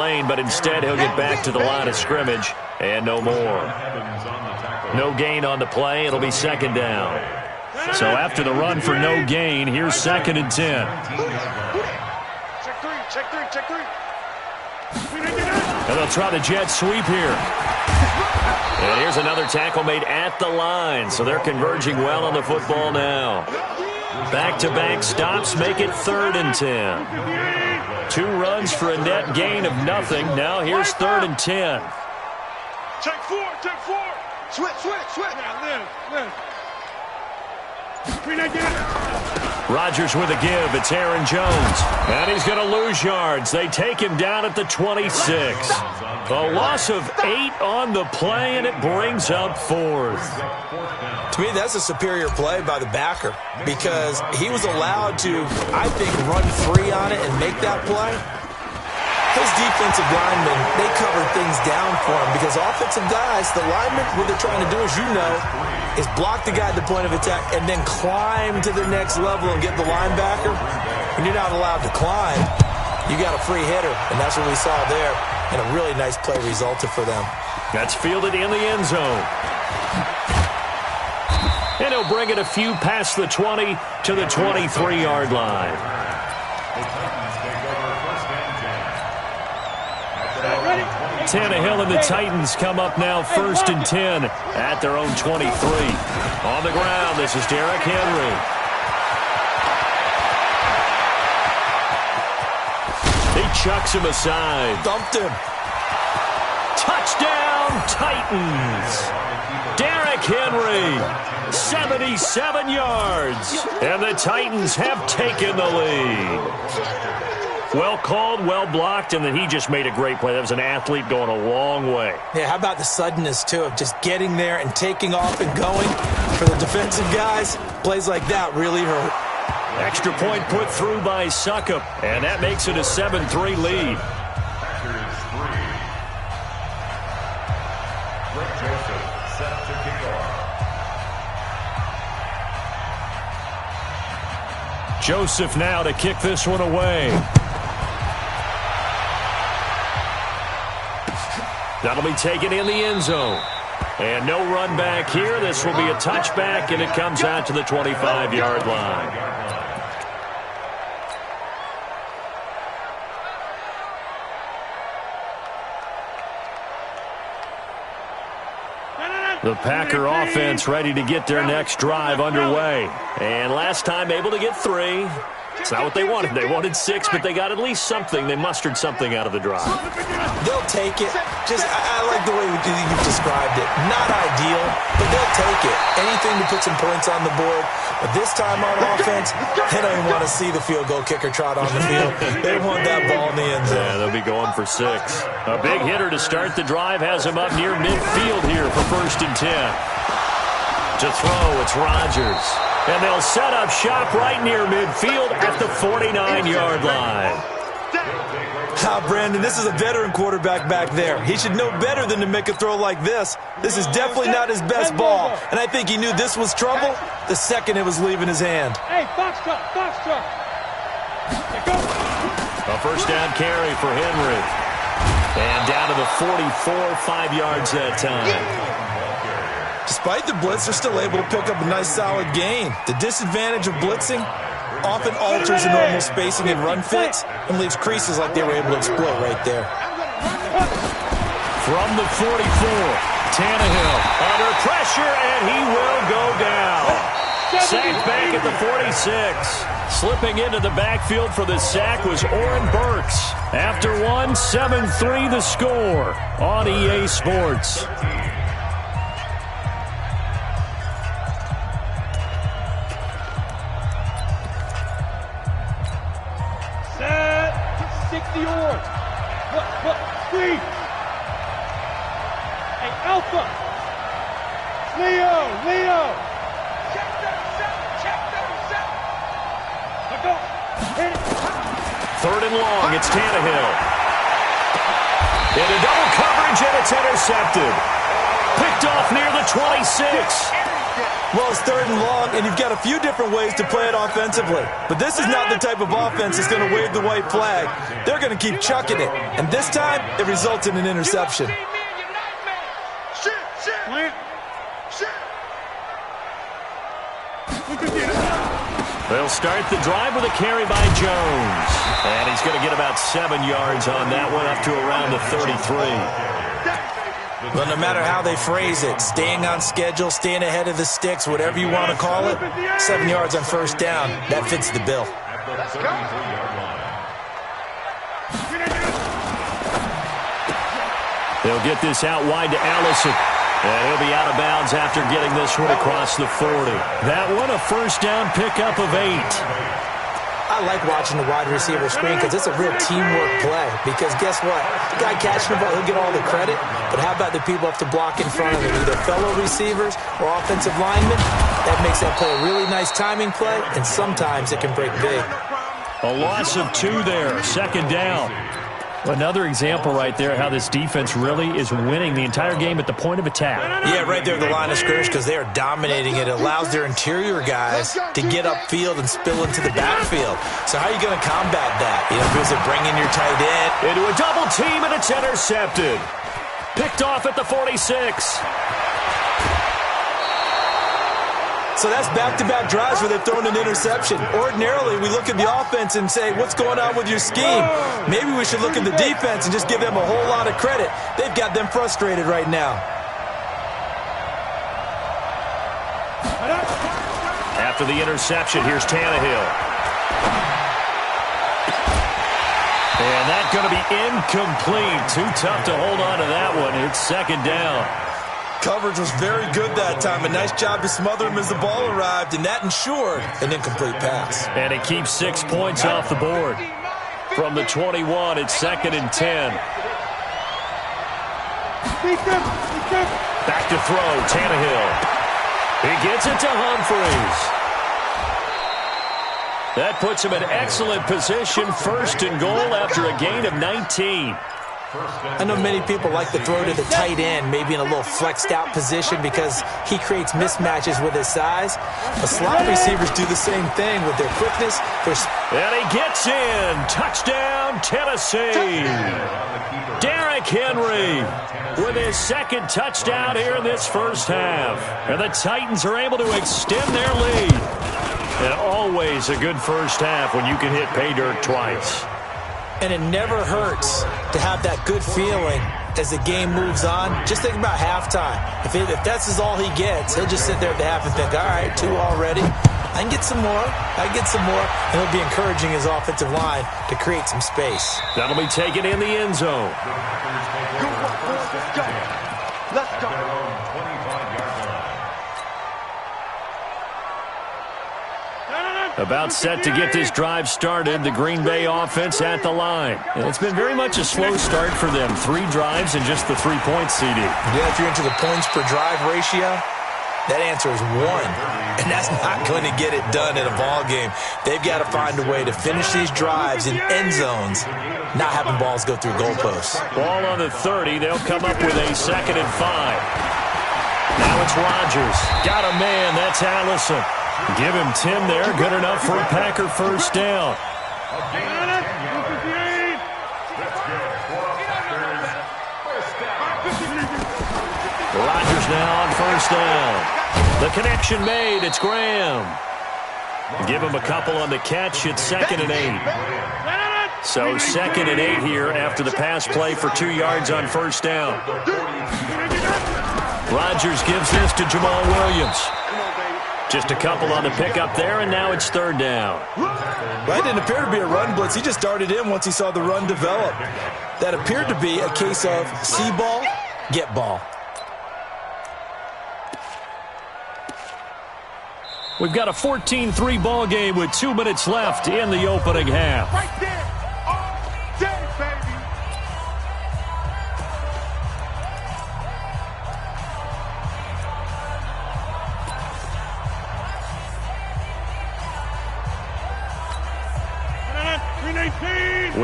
lane, but instead he'll get back to the line of scrimmage and no more. No gain on the play. It'll be second down. So after the run for no gain, here's 2nd and 10. Check three. And they'll try the jet sweep here. And here's another tackle made at the line. So they're converging well on the football now. Back-to-back stops make it 3rd and 10. 2 runs for a net gain of nothing. Now here's 3rd and 10. Check four. Switch. Now, live. Rodgers with a give. It's Aaron Jones. And he's going to lose yards. They take him down at the 26. A loss of 8 on the play, and it brings up 4th. To me, that's a superior play by the backer because he was allowed to, I think, run free on it and make that play. His defensive linemen, they cover things down for him because offensive guys, the linemen, what they're trying to do, as you know, is block the guy at the point of attack and then climb to the next level and get the linebacker. When you're not allowed to climb, you got a free hitter, and that's what we saw there, and a really nice play resulted for them. That's fielded in the end zone. And he'll bring it a few past the 20 to the 23-yard line. Tannehill and the Titans come up now 1st and 10 at their own 23. On the ground, this is Derrick Henry. He chucks him aside. Dumped him. Touchdown, Titans. Derrick Henry, 77 yards. And the Titans have taken the lead. Well called, well blocked, and then he just made a great play. That was an athlete going a long way. Yeah, how about the suddenness, too, of just getting there and taking off and going for the defensive guys? Plays like that really hurt. Extra point put through by Succop, and that makes it a 7-3 lead. Joseph now to kick this one away. That'll be taken in the end zone. And no run back here. This will be a touchback, and it comes out to the 25-yard line. The Packer offense ready to get their next drive underway. And last time able to get 3. It's not what they wanted. They wanted 6, but they got at least something. They mustered something out of the drive. They'll take it. I like the way you've described it. Not ideal, but they'll take it. Anything to put some points on the board. But this time on offense, they don't even want to see the field goal kicker trot on the field. They want that ball in the end zone. Yeah, they'll be going for 6. A big hitter to start the drive has him up near midfield here for 1st and 10. To throw, it's Rodgers. And they'll set up shop right near midfield at the 49-yard line. Brandon, this is a veteran quarterback back there. He should know better than to make a throw like this. This is definitely not his best ball. And I think he knew this was trouble the second it was leaving his hand. Hey, box truck. A 1st down carry for Henry. And down to the 44, 5 yards that time. Despite the blitz, they're still able to pick up a nice solid gain. The disadvantage of blitzing often alters the normal spacing and run fits and leaves creases like they were able to exploit right there. From the 44, Tannehill under pressure, and he will go down. Sacked back at the 46. Slipping into the backfield for the sack was Oren Burks. After 7-3 the score on EA Sports. Speed. Hey, Alpha. Leo. Check those out. Let go. Hit it. 3rd and long. It's Tannehill. Into double coverage, and it's intercepted. Picked off near the 26. Well, it's 3rd and long, and you've got a few different ways to play it offensively. But this is not the type of offense that's going to wave the white flag. They're going to keep chucking it. And this time, it results in an interception. They'll start the drive with a carry by Jones. And he's going to get about 7 yards on that one, up to around the 33. Well, no matter how they phrase it, staying on schedule, staying ahead of the sticks, whatever you want to call it, 7 yards on 1st down, that fits the bill. They'll get this out wide to Allison. And he'll be out of bounds after getting this one across the 40. That one, a 1st down pickup of 8. I like watching the wide receiver screen because it's a real teamwork play. Because guess what? The guy catching the ball, he'll get all the credit. But how about the people have to block in front of him, either fellow receivers or offensive linemen? That makes that play a really nice timing play, and sometimes it can break big. A loss of 2 there, 2nd down. Another example right there how this defense really is winning the entire game at the point of attack. Yeah, right there at the line of scrimmage because they are dominating it. It allows their interior guys to get upfield and spill into the backfield. So how are you going to combat that? Because they bring in your tight end. Into a double team, and it's intercepted. Picked off at the 46. So that's back-to-back drives where they've thrown an interception. Ordinarily, we look at the offense and say, what's going on with your scheme? Maybe we should look at the defense and just give them a whole lot of credit. They've got them frustrated right now. After the interception, here's Tannehill. And that's going to be incomplete. Too tough to hold on to that one. It's 2nd down. Coverage was very good that time. A nice job to smother him as the ball arrived, and that ensured an incomplete pass. And it keeps 6 points off the board. From the 21, it's 2nd and 10. Back to throw, Tannehill. He gets it to Humphries. That puts him in excellent position, 1st and goal after a gain of 19. I know many people like to throw to the tight end, maybe in a little flexed out position because he creates mismatches with his size. But slot receivers do the same thing with their quickness. And he gets in. Touchdown, Tennessee. Derrick Henry with his 2nd touchdown here in this 1st half. And the Titans are able to extend their lead. And always a good 1st half when you can hit pay dirt twice. And it never hurts to have that good feeling as the game moves on. Just think about halftime. If that's all he gets, he'll just sit there at the half and think, all right, 2 already. I can get some more. I can get some more. And he'll be encouraging his offensive line to create some space. That'll be taken in the end zone. Let's go. About set to get this drive started, the Green Bay offense at the line. And it's been very much a slow start for them. 3 drives and just the 3 points, CD. Yeah, if you're into the points per drive ratio, that answer is 1. And that's not going to get it done in a ball game. They've got to find a way to finish these drives in end zones, not having balls go through goalposts. Ball on the 30. They'll come up with a 2nd and 5. Now it's Rodgers. Got a man. That's Allison. Give him 10 there. Good enough for a Packer 1st down. Rodgers now on 1st down. The connection made. It's Graham. Give him a couple on the catch. It's 2nd and 8. So 2nd and 8 here after the pass play for 2 yards on 1st down. Rodgers gives this to Jamal Williams. Just a couple on the pickup there, and now it's 3rd down. Well, it didn't appear to be a run blitz. He just darted in once he saw the run develop. That appeared to be a case of see ball, get ball. We've got a 14-3 ball game with 2 minutes left in the opening half. Right there. All day, baby.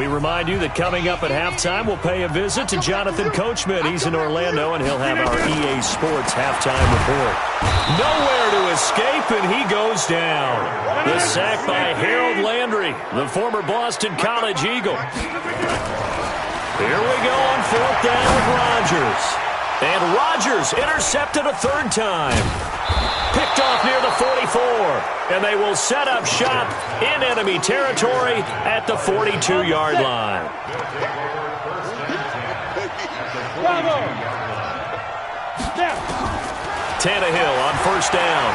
We remind you that coming up at halftime, we'll pay a visit to Jonathan Coachman. He's in Orlando, and he'll have our EA Sports halftime report. Nowhere to escape, and he goes down. The sack by Harold Landry, the former Boston College Eagle. Here we go on 4th down with Rodgers. And Rodgers intercepted a 3rd time. Picked off near the 44. And they will set up shop in enemy territory at the 42-yard line. Tannehill on 1st down.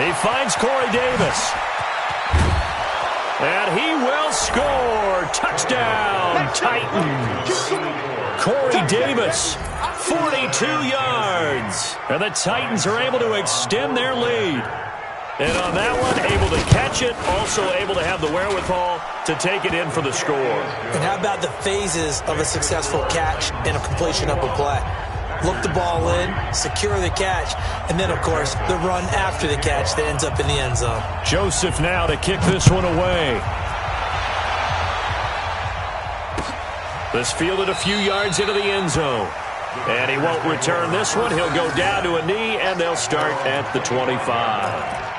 He finds Corey Davis. And he will score. Touchdown, Titans. Corey Davis, 42 yards. And the Titans are able to extend their lead. And on that one, able to catch it, also able to have the wherewithal to take it in for the score. And how about the phases of a successful catch and a completion of a play? Look the ball in, secure the catch, and then, of course, the run after the catch that ends up in the end zone. Joseph now to kick this one away. This fielded a few yards into the end zone. And he won't return this one. He'll go down to a knee, and they'll start at the 25.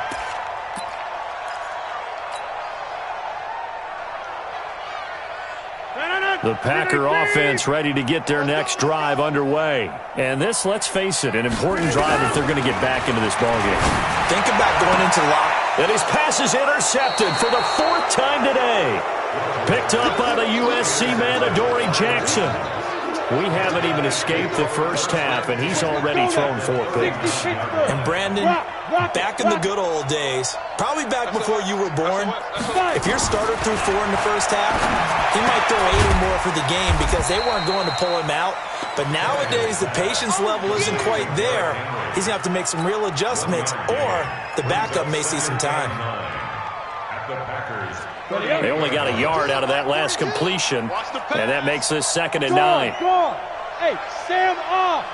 The Packer offense ready to get their next drive underway. And this, let's face it, an important drive if they're going to get back into this ballgame. Think about going into the lock. And his pass is intercepted for the 4th time today. Picked up by the USC man, Adoree Jackson. We haven't even escaped the first half, and he's already thrown 4 picks. And Brandon, back in the good old days, probably back before you were born, if your starter threw 4 in the first half, he might throw 8 or more for the game because they weren't going to pull him out. But nowadays, the patience level isn't quite there. He's going to have to make some real adjustments, or the backup may see some time. They only got a yard out of that last completion, and that makes this 2nd and 9. Hey, Sam off.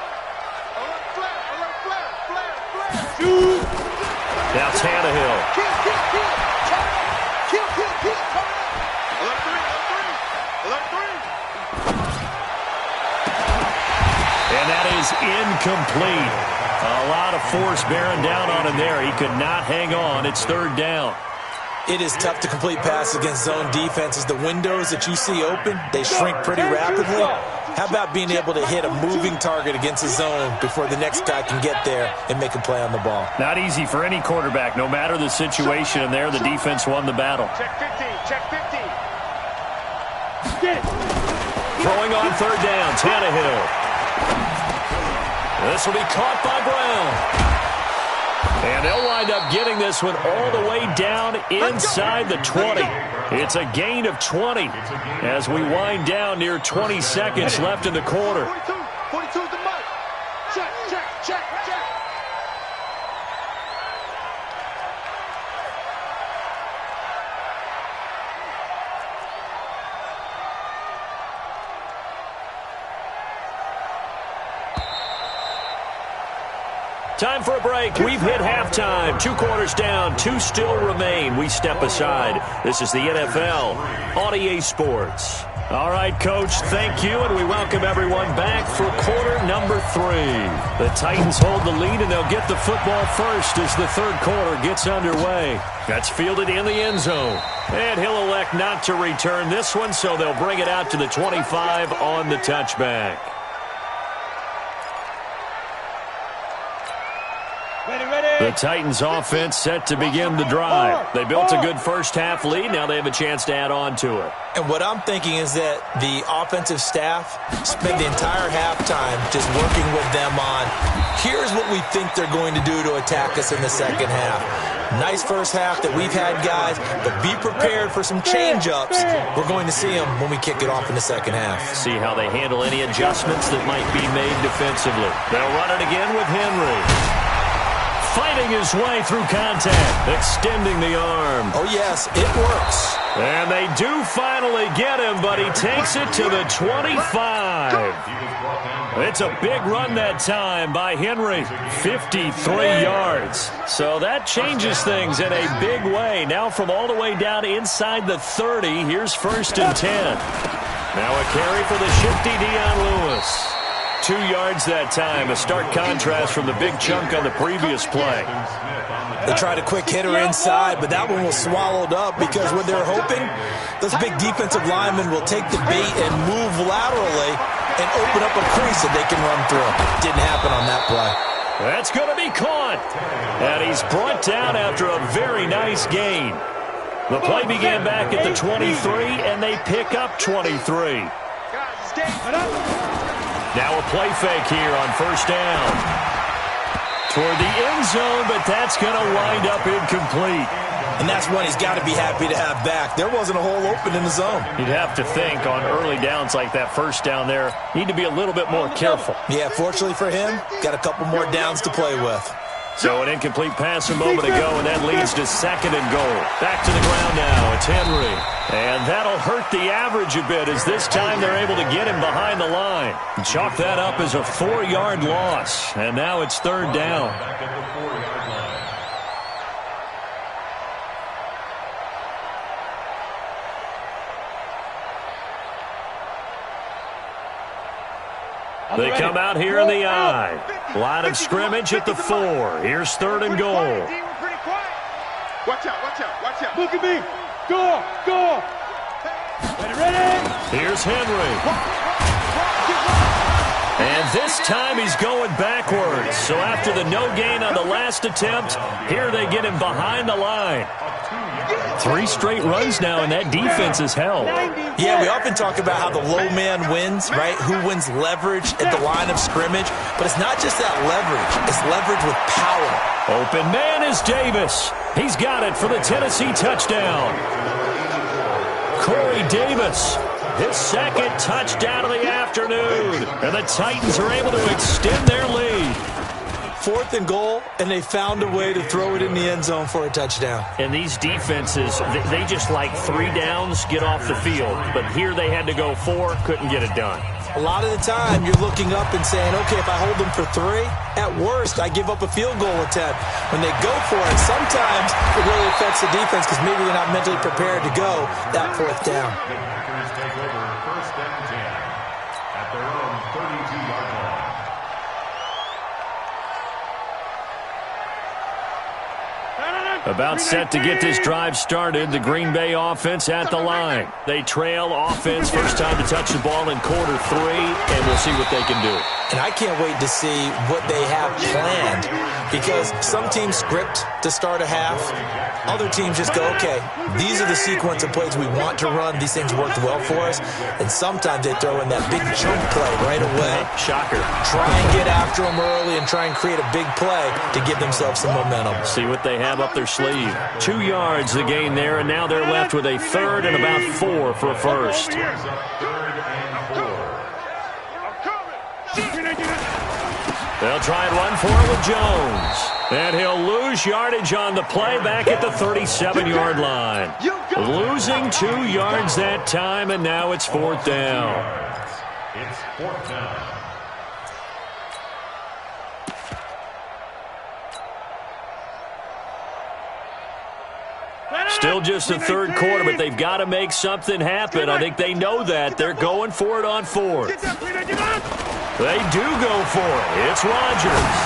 Now Tannehill. And that is incomplete. A lot of force bearing down on him there. He could not hang on. It's 3rd down. It is tough to complete passes against zone defenses. The windows that you see open, they shrink pretty rapidly. How about being able to hit a moving target against a zone before the next guy can get there and make a play on the ball? Not easy for any quarterback, no matter the situation. And there, the defense won the battle. Check 15, check 15. Throwing on 3rd down, Tannehill. This will be caught by Brown. And they'll wind up getting this one all the way down inside the 20. It's a gain of 20 as we wind down near 20 seconds left in the quarter. 42 is the mark. Check, check, check, check. Time for a break. We've hit halftime. 2 quarters down. 2 still remain. We step aside. This is the NFL on EA Sports. All right, Coach, thank you, and we welcome everyone back for quarter number 3. The Titans hold the lead, and they'll get the football first as the 3rd quarter gets underway. That's fielded in the end zone. And he'll elect not to return this one, so they'll bring it out to the 25 on the touchback. The Titans offense set to begin the drive. They built a good first half lead. Now they have a chance to add on to it. And what I'm thinking is that the offensive staff spent the entire halftime just working with them on, here's what we think they're going to do to attack us in the second half. Nice first half that we've had, guys, but be prepared for some change-ups. We're going to see them when we kick it off in the second half. See how they handle any adjustments that might be made defensively. They'll run it again with Henry. fighting his way through contact, extending the arm. Oh, yes, it works. And they do finally get him, but he takes it to the 25. It's a big run that time by Henry, 53 yards. So that changes things in a big way. Now from all the way down inside the 30, here's 1st and 10. Now a carry for the shifty Dion Lewis. 2 yards that time, a stark contrast from the big chunk on the previous play. They tried a quick hitter inside, but that one was swallowed up because what they're hoping, those big defensive linemen will take the bait and move laterally and open up a crease that they can run through. Didn't happen on that play. That's going to be caught. And he's brought down after a very nice gain. The play began back at the 23, and they pick up 23. Now a play fake here on 1st down. Toward the end zone, but that's going to wind up incomplete. And that's one he's got to be happy to have back. There wasn't a hole open in the zone. You'd have to think on early downs like that 1st down there, need to be a little bit more careful. Yeah, fortunately for him, got a couple more downs to play with. So an incomplete pass a moment ago, and that leads to 2nd and goal. Back to the ground now. It's Henry. And that'll hurt the average a bit as this time they're able to get him behind the line. Chalk that up as a 4-yard loss. And now it's 3rd down. They come out here in the I. Line of scrimmage at the 4. Here's 3rd and goal. Watch out, watch out, watch out. Look at me. Go, go. Ready? Here's Henry. And this time he's going backwards. So after the no gain on the last attempt, here they get him behind the line. 3 straight runs now, and that defense is held. Yeah, we often talk about how the low man wins, right? Who wins leverage at the line of scrimmage. But it's not just that leverage. It's leverage with power. Open man is Davis. He's got it for the Tennessee touchdown. Corey Davis, his 2nd touchdown of the afternoon. And the Titans are able to extend their lead. 4th and goal, and they found a way to throw it in the end zone for a touchdown. And these defenses, they just like 3 downs, get off the field. But here they had to go 4, couldn't get it done. A lot of the time, you're looking up and saying, okay, if I hold them for 3, at worst, I give up a field goal attempt. When they go for it, sometimes it really affects the defense because maybe they're not mentally prepared to go that 4th down. About set to get this drive started, the Green Bay offense at the line. They trail offense, first time to touch the ball in quarter 3, and we'll see what they can do. And I can't wait to see what they have planned because some teams script to start a half. Other teams just go, okay, these are the sequence of plays we want to run. These things worked well for us. And sometimes they throw in that big chunk play right away. Shocker. Try and get after them early and try and create a big play to give themselves some momentum. See what they have up their sleeve. 2 yards the gain there, and now they're left with a 3rd and about 4 for a 1st. They'll try and run for it with Jones. And he'll lose yardage on the play back at the 37-yard line. Losing 2 yards that time, and now it's 4th down. It's 4th down. Still just the 3rd quarter, but they've got to make something happen. I think they know that. They're going for it on 4th. They do go for it. It's Rodgers.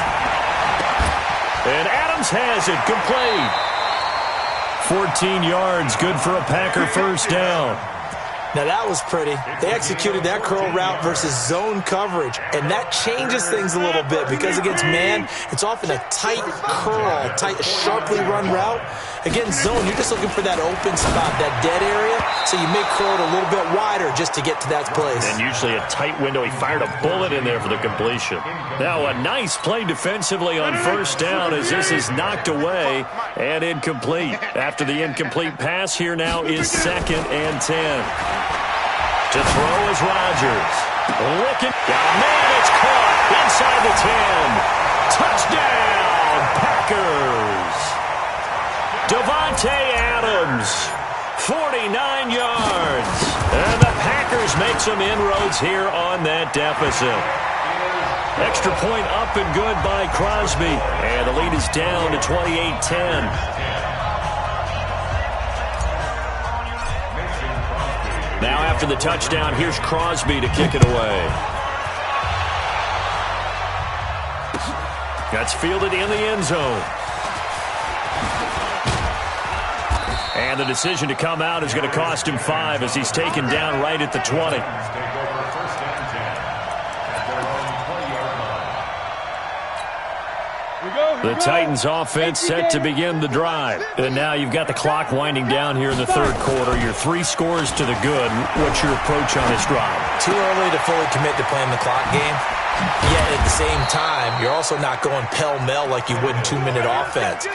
And Adams has it complete. 14 yards, good for a Packer 1st down. Now that was pretty. They executed that curl route versus zone coverage, and that changes things a little bit because against man, it's often a tight curl, tight, sharply run route. Against zone, you're just looking for that open spot, that dead area, so you may curl it a little bit wider just to get to that place. And usually a tight window. He fired a bullet in there for the completion. Now a nice play defensively on 1st down as this is knocked away and incomplete. After the incomplete pass, here now is 2nd and 10. To throw is Rodgers. Looking. Got a man. It's caught inside the 10. Touchdown, Packers. Devontae Adams, 49 yards. And the Packers make some inroads here on that deficit. Extra point up and good by Crosby. And the lead is down to 28-10. Now after the touchdown, here's Crosby to kick it away. That's fielded in the end zone. And the decision to come out is going to cost him 5 as he's taken down right at the 20. The Titans offense set to begin the drive. And now you've got the clock winding down here in the third quarter. You're 3 scores to the good. What's your approach on this drive? Too early to fully commit to playing the clock game. Yet at the same time, you're also not going pell-mell like you would in 2-minute offense.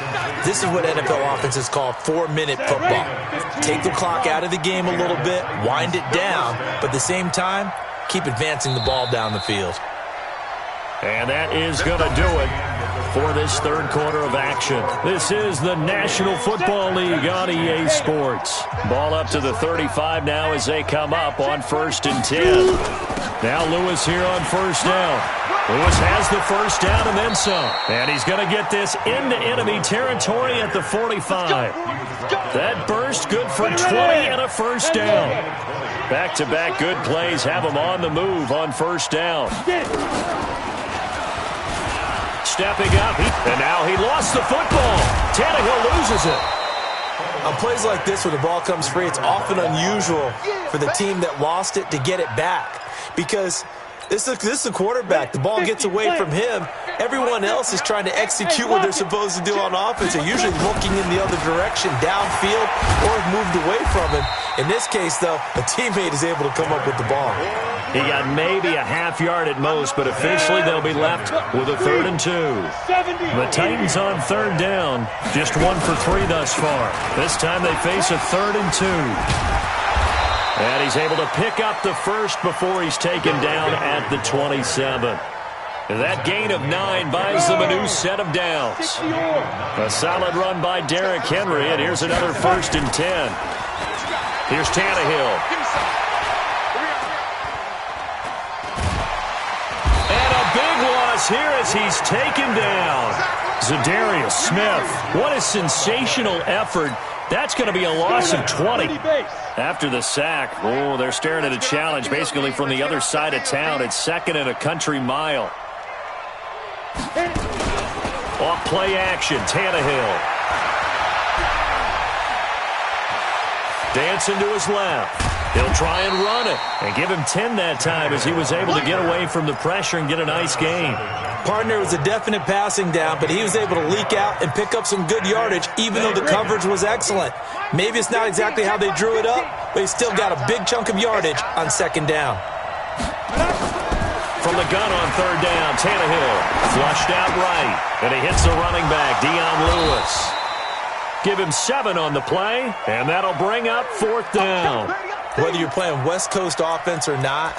This is what NFL offenses call 4-minute football. Take the clock out of the game a little bit, wind it down, but at the same time, keep advancing the ball down the field. And that is going to do it for this third quarter of action. This is the National Football League on EA Sports. Ball up to the 35 now as they come up on 1st and 10. Now Lewis here on first down. Lewis has the first down and then some. And he's going to get this into enemy territory at the 45. That burst good for 20 and a first down. Back-to-back good plays have him on the move on first down. Stepping up, and now he lost the football. Tannehill loses it. On plays like this where the ball comes free, it's often unusual for the team that lost it to get it back. Because this is a quarterback. The ball gets away from him. Everyone else is trying to execute what they're supposed to do on offense. They're usually looking in the other direction, downfield, or moved away from him. In this case, though, a teammate is able to come up with the ball. He got maybe a half yard at most, but officially they'll be left with a 3rd and 2. The Titans on 3rd down, just 1 for 3 thus far. This time they face a 3rd and 2. And he's able to pick up the first before he's taken down at the 27. That gain of 9 buys them a new set of downs. A solid run by Derrick Henry, and here's another 1st and 10. Here's Tannehill. And a big loss here as he's taken down. Zadarius Smith. What a sensational effort. That's going to be a loss of 20. After the sack, oh, they're staring at a challenge basically from the other side of town. It's 2nd and a country mile. Off play action, Tannehill. Dancing to his left. He'll try and run it and give him 10 that time as he was able to get away from the pressure and get a nice gain. Partner was a definite passing down, but he was able to leak out and pick up some good yardage even though the coverage was excellent. Maybe it's not exactly how they drew it up, but he still got a big chunk of yardage on 2nd down. From the gun on 3rd down, Tannehill flushed out right, and he hits the running back, Dion Lewis. Give him 7 on the play, and that'll bring up 4th down. Whether you're playing West Coast offense or not,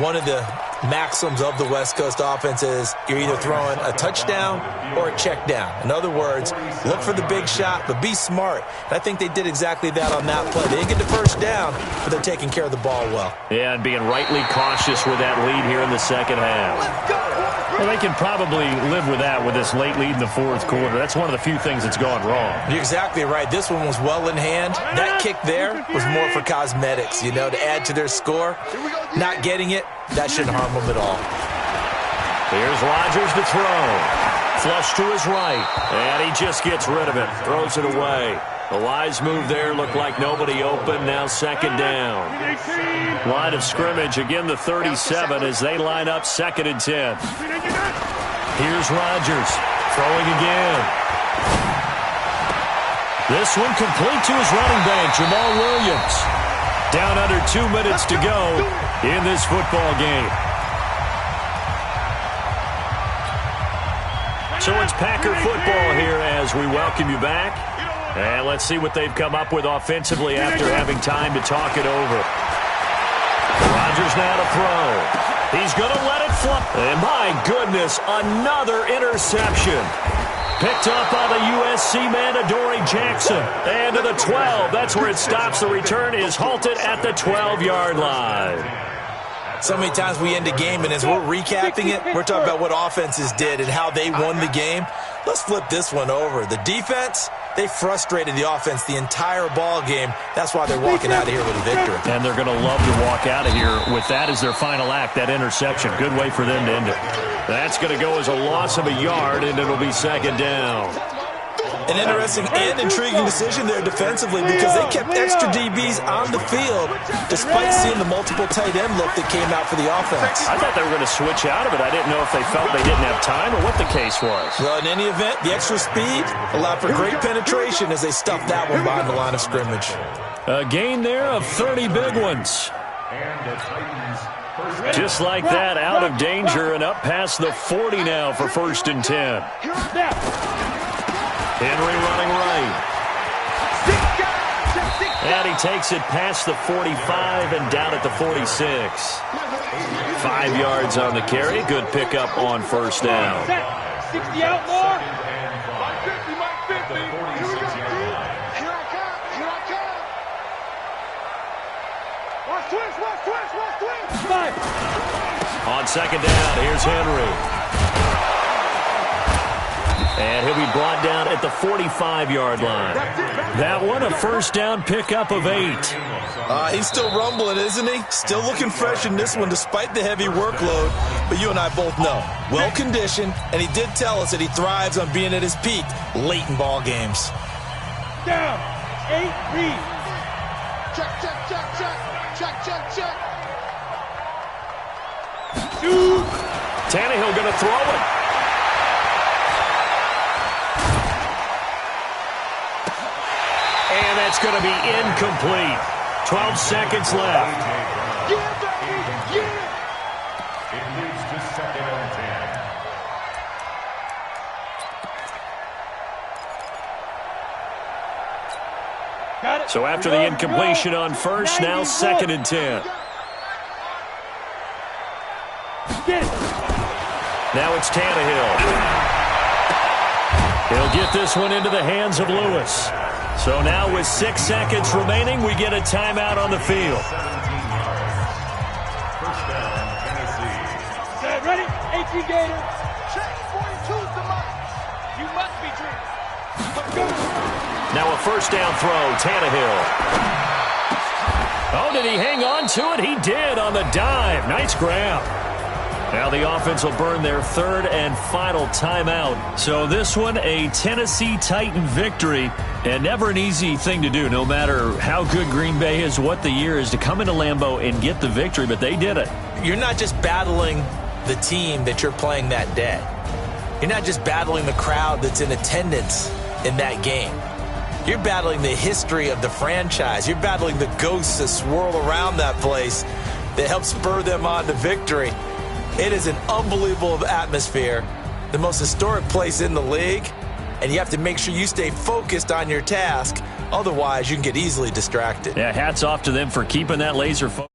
one of the maxims of the West Coast offense is you're either throwing a touchdown or a check down. In other words, look for the big shot, but be smart. And I think they did exactly that on that play. They didn't get the first down, but they're taking care of the ball well. Yeah, and being rightly cautious with that lead here in the second half. Well, they can probably live with that with this late lead in the 4th quarter. That's one of the few things that's gone wrong. You're exactly right. This one was well in hand. That kick there was more for cosmetics, you know, to add to their score. Not getting it, that shouldn't harm them at all. Here's Rodgers to throw. Flush to his right, and he just gets rid of it. Throws it away. A wise move there. Looked like nobody open. Now 2nd down. Line of scrimmage, again the 37 as they line up 2nd and 10. Here's Rodgers throwing again. This one complete to his running back, Jamal Williams. Down under 2 minutes to go in this football game. So it's Packer football here as we welcome you back. And let's see what they've come up with offensively after having time to talk it over. Rodgers now to throw. He's going to let it fly. And my goodness, another interception. Picked up by the USC man, Adoree Jackson. And to the 12. That's where it stops. The return is halted at the 12-yard line. So many times we end a game, and as we're recapping it, we're talking about what offenses did and how they won the game. Let's flip this one over. The defense, they frustrated the offense the entire ball game. That's why they're walking out of here with a victory. And they're going to love to walk out of here with that as their final act, that interception. Good way for them to end it. That's going to go as a loss of a yard, and it'll be second down. An interesting and intriguing decision there defensively because they kept extra DBs on the field despite seeing the multiple tight end look that came out for the offense. I thought they were going to switch out of it. I didn't know if they felt they didn't have time or what the case was. Well, in any event, the extra speed allowed for great penetration as they stuffed that one behind the line of scrimmage. A gain there of 30 big ones. Just like that, out of danger and up past the 40 now for 1st and 10. Henry running right. And he takes it past the 45 and down at the 46. 5 yards on the carry. Good pickup on 1st down. 60 out more. On 2nd down, here's Henry. And he'll be brought down at the 45-yard line. That one, a 1st down pickup of 8. He's still rumbling, isn't he? Still looking fresh in this one despite the heavy workload. But you and I both know, well-conditioned, and he did tell us that he thrives on being at his peak late in ball games. Down. 8 read. Check, check, check, check. Check, check, check. Shoot. Tannehill going to throw it. And that's going to be incomplete. 12 seconds left. Yeah, baby, yeah. It leads to 2nd and 10. Got it. So after the incompletion on 1st, now 2nd and 10. Get it. Now it's Tannehill. He'll get this one into the hands of Lewis. So now with 6 seconds remaining, we get a timeout on the field. 17 yards. 1st down, Tennessee. Get ready. 18 Gator. Check, 42's the mark. You must be dreaming. Let's go. Now a 1st down throw, Tannehill. Oh, did he hang on to it? He did on the dive. Nice grab. Now the offense will burn their 3rd and final timeout. So this one, a Tennessee Titan victory. And never an easy thing to do, no matter how good Green Bay is, what the year is, to come into Lambeau and get the victory. But they did it. You're not just battling the team that you're playing that day. You're not just battling the crowd that's in attendance in that game. You're battling the history of the franchise. You're battling the ghosts that swirl around that place that help spur them on to victory. It is an unbelievable atmosphere, the most historic place in the league, and you have to make sure you stay focused on your task. Otherwise, you can get easily distracted. Yeah, hats off to them for keeping that laser focus.